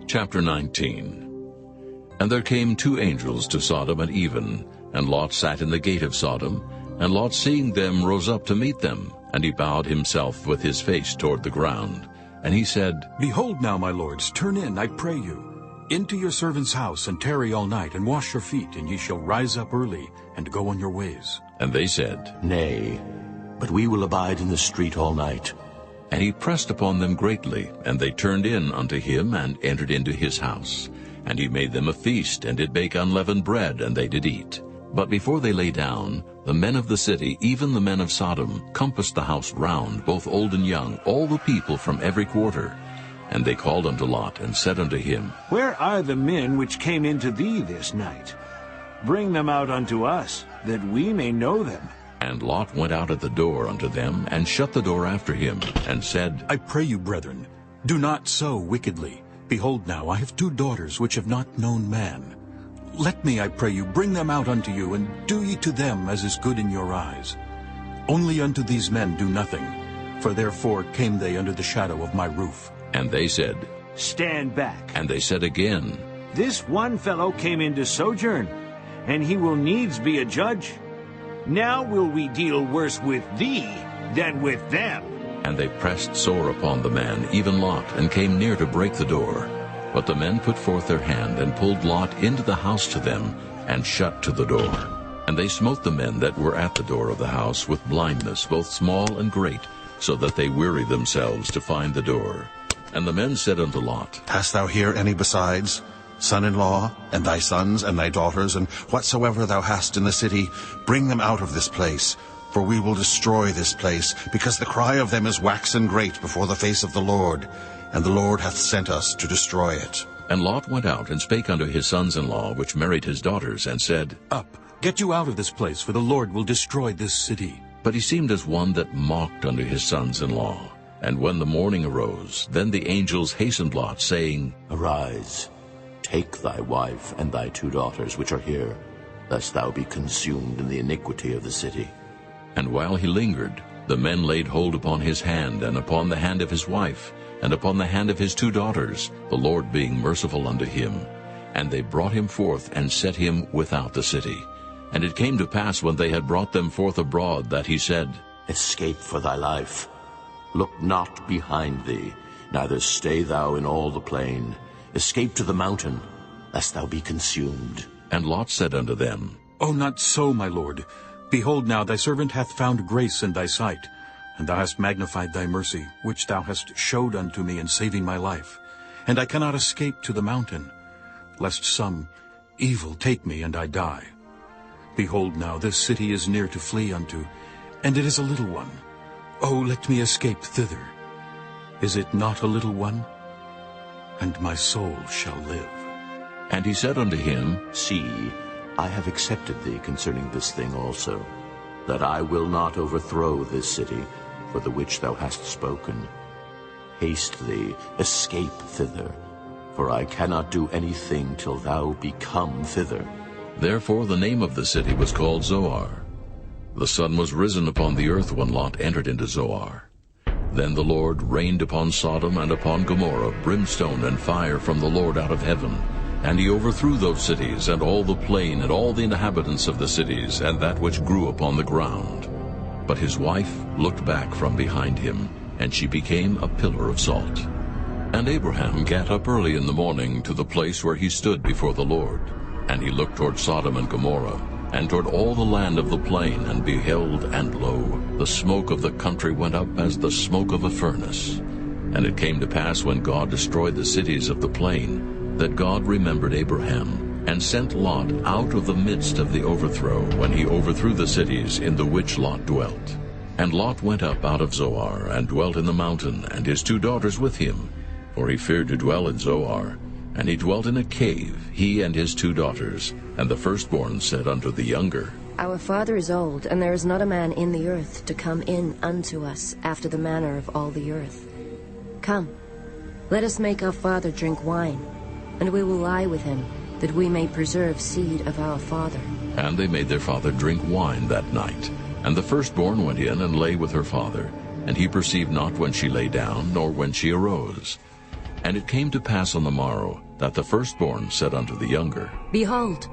Chapter 19. And there came 2 angels to Sodom at even, and Lot sat in the gate of Sodom. And Lot, seeing them, rose up to meet them, and he bowed himself with his face toward the ground. And he said, Behold now, my lords, turn in, I pray you, into your servant's house, and tarry all night, and wash your feet, and ye shall rise up early, and go on your ways. And they said, Nay, but we will abide in the street all night. And he pressed upon them greatly, and they turned in unto him, and entered into his house. And he made them a feast, and did bake unleavened bread, and they did eat. But before they lay down, the men of the city, even the men of Sodom, compassed the house round, both old and young, all the people from every quarter. And they called unto Lot, and said unto him, Where are the men which came into thee this night? Bring them out unto us, that we may know them. And Lot went out at the door unto them, and shut the door after him, and said, I pray you, brethren, do not so wickedly. Behold now, I have 2 daughters which have not known man. Let me, I pray you, bring them out unto you, and do ye to them as is good in your eyes. Only unto these men do nothing, for therefore came they under the shadow of my roof. And they said, Stand back. And they said again, This one fellow came in to sojourn, and he will needs be a judge. Now will we deal worse with thee than with them. And they pressed sore upon the man, even Lot, and came near to break the door. But the men put forth their hand, and pulled Lot into the house to them, and shut to the door. And they smote the men that were at the door of the house with blindness, both small and great, so that they wearied themselves to find the door. And the men said unto Lot, Hast thou here any besides, son-in-law, and thy sons, and thy daughters, and whatsoever thou hast in the city? Bring them out of this place, for we will destroy this place, because the cry of them is waxen great before the face of the Lord, and the Lord hath sent us to destroy it. And Lot went out, and spake unto his sons-in-law, which married his daughters, and said, Up, get you out of this place, for the Lord will destroy this city. But he seemed as one that mocked unto his sons-in-law. And when the morning arose, then the angels hastened Lot, saying, Arise, take thy wife and thy 2 daughters which are here, lest thou be consumed in the iniquity of the city. And while he lingered, the men laid hold upon his hand, and upon the hand of his wife, and upon the hand of his 2 daughters, the Lord being merciful unto him. And they brought him forth, and set him without the city. And it came to pass, when they had brought them forth abroad, that he said, Escape for thy life. Look not behind thee, neither stay thou in all the plain. Escape to the mountain, lest thou be consumed. And Lot said unto them, O not so, my lord. Behold now, thy servant hath found grace in thy sight, and thou hast magnified thy mercy, which thou hast showed unto me in saving my life. And I cannot escape to the mountain, lest some evil take me, and I die. Behold now, this city is near to flee unto, and it is a little one. O let me escape thither. Is it not a little one? And my soul shall live. And he said unto him, See, I have accepted thee concerning this thing also, that I will not overthrow this city, for the which thou hast spoken. Haste thee, escape thither, for I cannot do anything till thou be come thither. Therefore the name of the city was called Zoar. The sun was risen upon the earth when Lot entered into Zoar. Then the Lord rained upon Sodom and upon Gomorrah brimstone and fire from the Lord out of heaven. And he overthrew those cities, and all the plain, and all the inhabitants of the cities, and that which grew upon the ground. But his wife looked back from behind him, and she became a pillar of salt. And Abraham gat up early in the morning to the place where he stood before the Lord. And he looked toward Sodom and Gomorrah, and toward all the land of the plain, and beheld, and lo, the smoke of the country went up as the smoke of a furnace. And it came to pass, when God destroyed the cities of the plain, that God remembered Abraham, and sent Lot out of the midst of the overthrow, when he overthrew the cities in the which Lot dwelt. And Lot went up out of Zoar, and dwelt in the mountain, and his 2 daughters with him, for he feared to dwell in Zoar. And he dwelt in a cave, he and his 2 daughters. And the firstborn said unto the younger, Our father is old, and there is not a man in the earth to come in unto us after the manner of all the earth. Come, let us make our father drink wine, and we will lie with him, that we may preserve seed of our father. And they made their father drink wine that night. And the firstborn went in and lay with her father, and he perceived not when she lay down, nor when she arose. And it came to pass on the morrow, that the firstborn said unto the younger, Behold,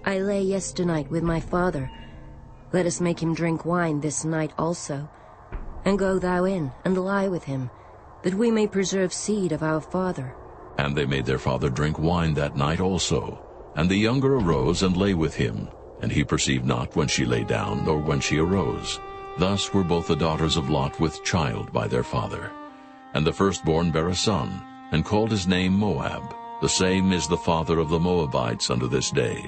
I lay yesternight with my father. Let us make him drink wine this night also. And go thou in, and lie with him, that we may preserve seed of our father. And they made their father drink wine that night also. And the younger arose and lay with him, and he perceived not when she lay down, nor when she arose. Thus were both the daughters of Lot with child by their father. And the firstborn bare a son, and called his name Moab. The same is the father of the Moabites unto this day.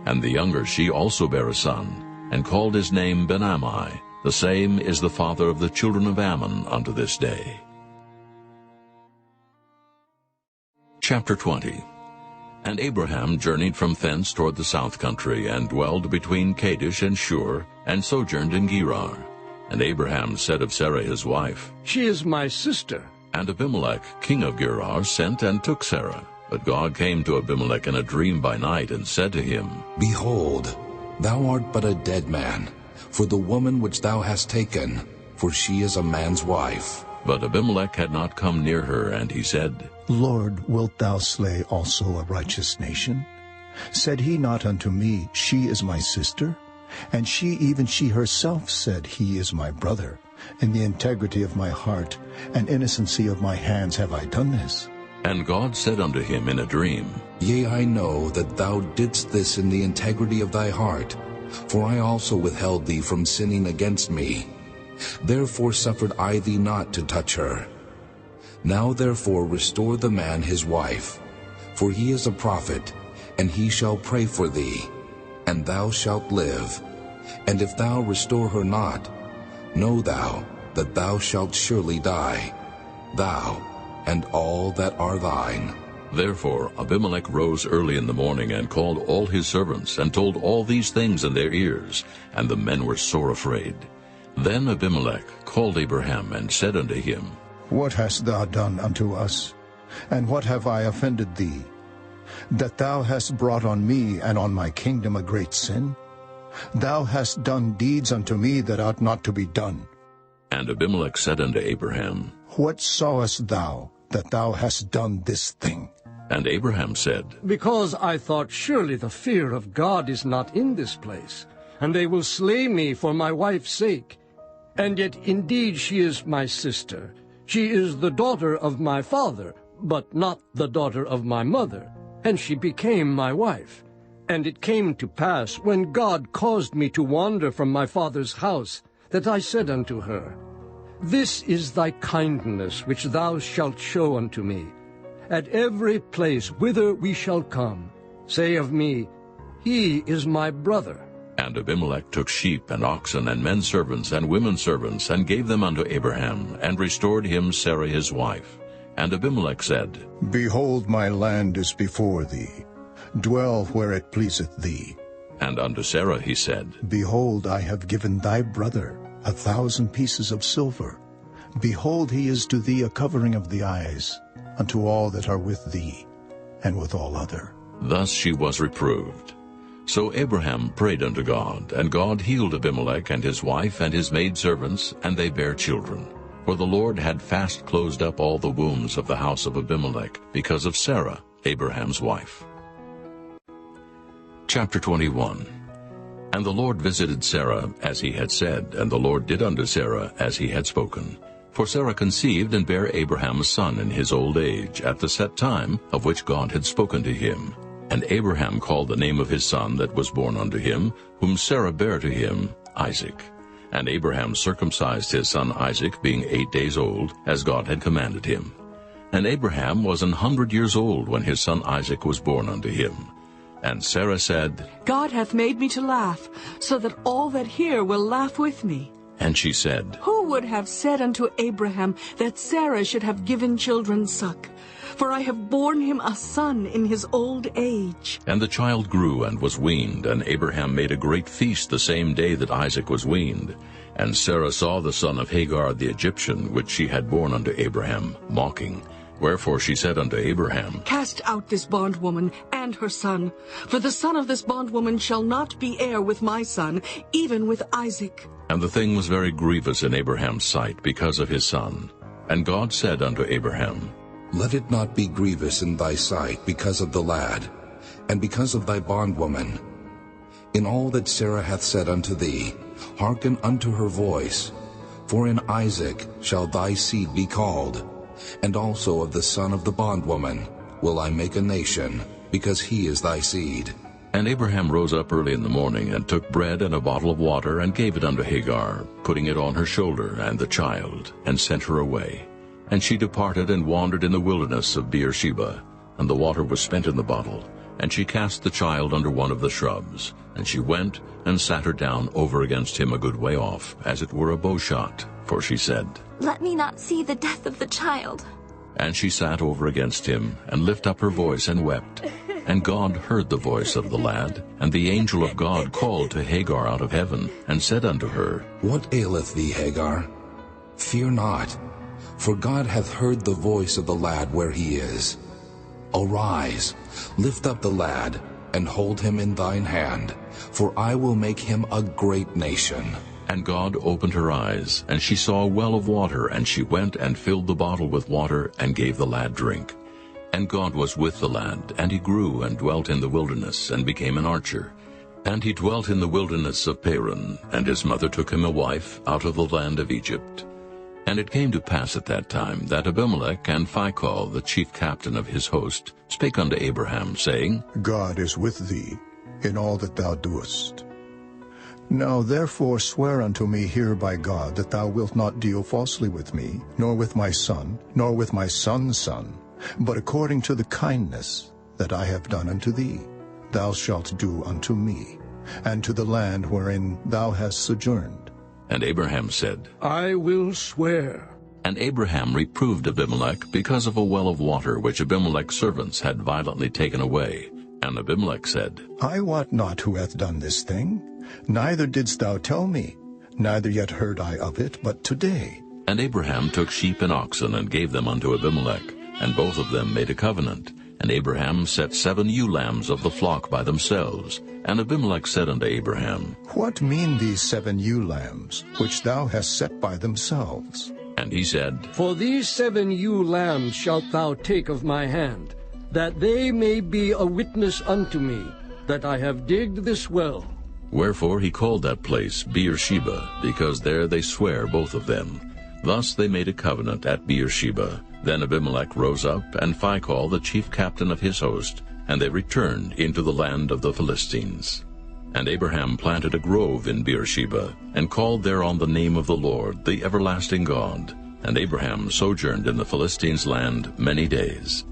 And the younger she also bare a son, and called his name Ben-ammi. The same is the father of the children of Ammon unto this day. Chapter 20. And Abraham journeyed from thence toward the south country, and dwelled between Kadesh and Shur, and sojourned in Gerar. And Abraham said of Sarah his wife, She is my sister. And Abimelech king of Gerar sent and took Sarah. But God came to Abimelech in a dream by night, and said to him, Behold, thou art but a dead man, for the woman which thou hast taken, for she is a man's wife. But Abimelech had not come near her, and he said, Lord, wilt thou slay also a righteous nation? Said he not unto me, She is my sister? And she, even she herself, said, He is my brother. In the integrity of my heart and innocency of my hands have I done this. And God said unto him in a dream, Yea, I know that thou didst this in the integrity of thy heart, for I also withheld thee from sinning against me. Therefore suffered I thee not to touch her. Now therefore restore the man his wife, for he is a prophet, and he shall pray for thee, and thou shalt live. And if thou restore her not, know thou that thou shalt surely die, thou and all that are thine. Therefore Abimelech rose early in the morning, and called all his servants, and told all these things in their ears, and the men were sore afraid. Then Abimelech called Abraham, and said unto him, What hast thou done unto us? And what have I offended thee? That thou hast brought on me and on my kingdom a great sin? Thou hast done deeds unto me that ought not to be done. And Abimelech said unto Abraham, What sawest thou that thou hast done this thing? And Abraham said, Because I thought, surely the fear of God is not in this place, and they will slay me for my wife's sake. And yet indeed she is my sister. She is the daughter of my father, but not the daughter of my mother, and she became my wife. And it came to pass, when God caused me to wander from my father's house, that I said unto her, This is thy kindness which thou shalt show unto me. At every place whither we shall come, say of me, He is my brother. And Abimelech took sheep and oxen and men servants and women servants, and gave them unto Abraham, and restored him Sarah his wife. And Abimelech said, Behold, my land is before thee. Dwell where it pleaseth thee. And unto Sarah he said, Behold, I have given thy brother 1,000 pieces of silver. Behold, he is to thee a covering of the eyes, unto all that are with thee, and with all other. Thus she was reproved. So Abraham prayed unto God, and God healed Abimelech and his wife and his maidservants, and they bare children. For the Lord had fast closed up all the wombs of the house of Abimelech, because of Sarah, Abraham's wife. Chapter 21. And the Lord visited Sarah as he had said, and the Lord did unto Sarah as he had spoken. For Sarah conceived and bare Abraham a son in his old age, at the set time of which God had spoken to him. And Abraham called the name of his son that was born unto him, whom Sarah bare to him, Isaac. And Abraham circumcised his son Isaac, being 8 days old, as God had commanded him. And Abraham was 100 years old when his son Isaac was born unto him. And Sarah said, God hath made me to laugh, so that all that hear will laugh with me. And she said, Who would have said unto Abraham that Sarah should have given children suck? For I have borne him a son in his old age. And the child grew and was weaned, and Abraham made a great feast the same day that Isaac was weaned. And Sarah saw the son of Hagar the Egyptian, which she had borne unto Abraham, mocking. Wherefore she said unto Abraham, Cast out this bondwoman and her son, for the son of this bondwoman shall not be heir with my son, even with Isaac. And the thing was very grievous in Abraham's sight because of his son. And God said unto Abraham, Let it not be grievous in thy sight because of the lad, and because of thy bondwoman. In all that Sarah hath said unto thee, hearken unto her voice. For in Isaac shall thy seed be called, and also of the son of the bondwoman will I make a nation, because he is thy seed. And Abraham rose up early in the morning, and took bread and a bottle of water, and gave it unto Hagar, putting it on her shoulder and the child, and sent her away. And she departed and wandered in the wilderness of Beersheba, and the water was spent in the bottle. And she cast the child under one of the shrubs. And she went and sat her down over against him a good way off, as it were a bow shot. For she said, Let me not see the death of the child. And she sat over against him, and lifted up her voice, and wept. And God heard the voice of the lad. And the angel of God called to Hagar out of heaven, and said unto her, What aileth thee, Hagar? Fear not, for God hath heard the voice of the lad where he is. Arise, lift up the lad, and hold him in thine hand, for I will make him a great nation. And God opened her eyes, and she saw a well of water, and she went and filled the bottle with water, and gave the lad drink. And God was with the lad, and he grew and dwelt in the wilderness, and became an archer. And he dwelt in the wilderness of Paran, and his mother took him a wife out of the land of Egypt. And it came to pass at that time that Abimelech and Phicol, the chief captain of his host, spake unto Abraham, saying, God is with thee in all that thou doest. Now therefore swear unto me here by God that thou wilt not deal falsely with me, nor with my son, nor with my son's son, but according to the kindness that I have done unto thee, thou shalt do unto me, and to the land wherein thou hast sojourned. And Abraham said, I will swear. And Abraham reproved Abimelech because of a well of water which Abimelech's servants had violently taken away. And Abimelech said, I wot not who hath done this thing, neither didst thou tell me, neither yet heard I of it, but today. And Abraham took sheep and oxen, and gave them unto Abimelech, and both of them made a covenant. And Abraham set 7 ewe lambs of the flock by themselves. And Abimelech said unto Abraham, What mean these 7 ewe lambs, which thou hast set by themselves? And he said, For these 7 ewe lambs shalt thou take of my hand, that they may be a witness unto me, that I have digged this well. Wherefore he called that place Beersheba, because there they sware both of them. Thus they made a covenant at Beersheba. Then Abimelech rose up, and Phicol the chief captain of his host, and they returned into the land of the Philistines. And Abraham planted a grove in Beersheba, and called thereon the name of the Lord, the everlasting God. And Abraham sojourned in the Philistines' land many days.